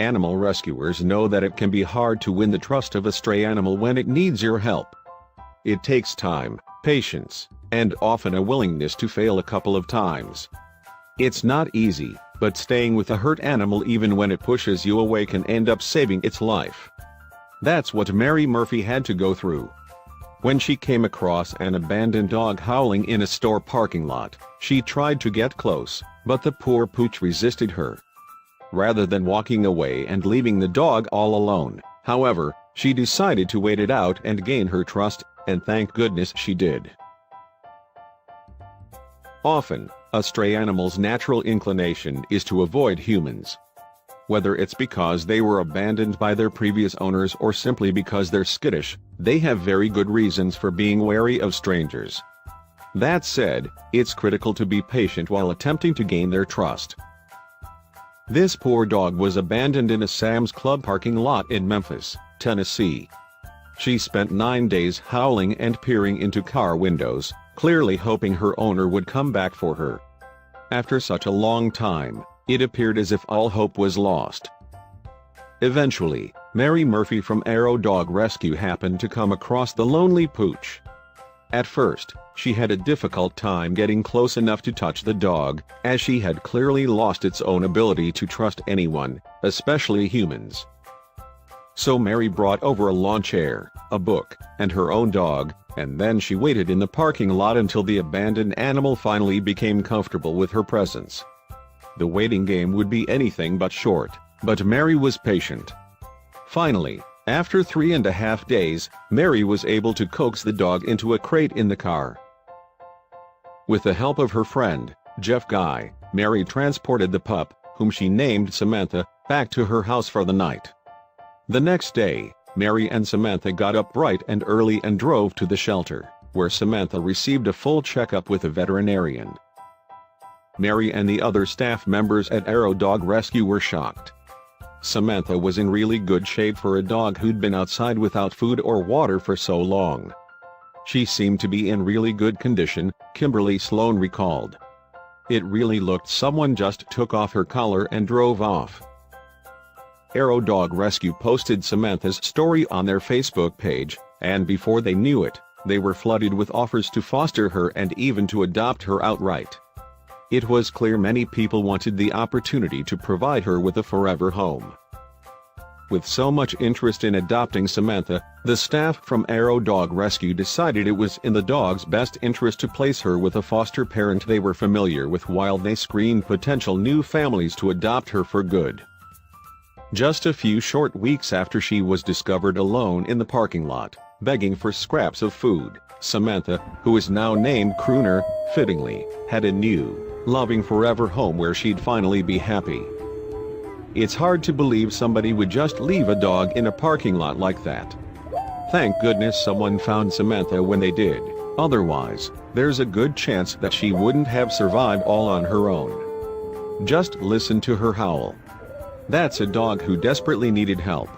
Animal rescuers know that it can be hard to win the trust of a stray animal when it needs your help. It takes time, patience, and often a willingness to fail a couple of times. It's not easy, but staying with a hurt animal even when it pushes you away can end up saving its life. That's what Mary Murphy had to go through. When she came across an abandoned dog howling in a store parking lot, she tried to get close, but the poor pooch resisted her. Rather than walking away and leaving the dog all alone, however, she decided to wait it out and gain her trust, and thank goodness she did. Often, a stray animal's natural inclination is to avoid humans. Whether it's because they were abandoned by their previous owners or simply because they're skittish, they have very good reasons for being wary of strangers. That said, it's critical to be patient while attempting to gain their trust. This poor dog was abandoned in a Sam's Club parking lot in Memphis, Tennessee. She spent 9 days howling and peering into car windows, clearly hoping her owner would come back for her. After such a long time, it appeared as if all hope was lost. Eventually, Mary Murphy from Arrow Dog Rescue happened to come across the lonely pooch. At first, she had a difficult time getting close enough to touch the dog, as she had clearly lost its own ability to trust anyone, especially humans. So Mary brought over a lawn chair, a book, and her own dog, and then she waited in the parking lot until the abandoned animal finally became comfortable with her presence. The waiting game would be anything but short, but Mary was patient. Finally, after 3.5 days, Mary was able to coax the dog into a crate in the car. With the help of her friend, Jeff Guy, Mary transported the pup, whom she named Samantha, back to her house for the night. The next day, Mary and Samantha got up bright and early and drove to the shelter, where Samantha received a full checkup with a veterinarian. Mary and the other staff members at Arrow Dog Rescue were shocked. Samantha was in really good shape for a dog who'd been outside without food or water for so long. She seemed to be in really good condition, Kimberly Sloan recalled. It really looked someone just took off her collar and drove off. Arrow Dog Rescue posted Samantha's story on their Facebook page, and before they knew it, they were flooded with offers to foster her and even to adopt her outright. It was clear many people wanted the opportunity to provide her with a forever home. With so much interest in adopting Samantha, the staff from Arrow Dog Rescue decided it was in the dog's best interest to place her with a foster parent they were familiar with while they screened potential new families to adopt her for good. Just a few short weeks after she was discovered alone in the parking lot, begging for scraps of food, Samantha, who is now named Crooner, fittingly, had a new, loving forever home where she'd finally be happy. It's hard to believe somebody would just leave a dog in a parking lot like that. Thank goodness someone found Samantha when they did, otherwise, there's a good chance that she wouldn't have survived all on her own. Just listen to her howl. That's a dog who desperately needed help.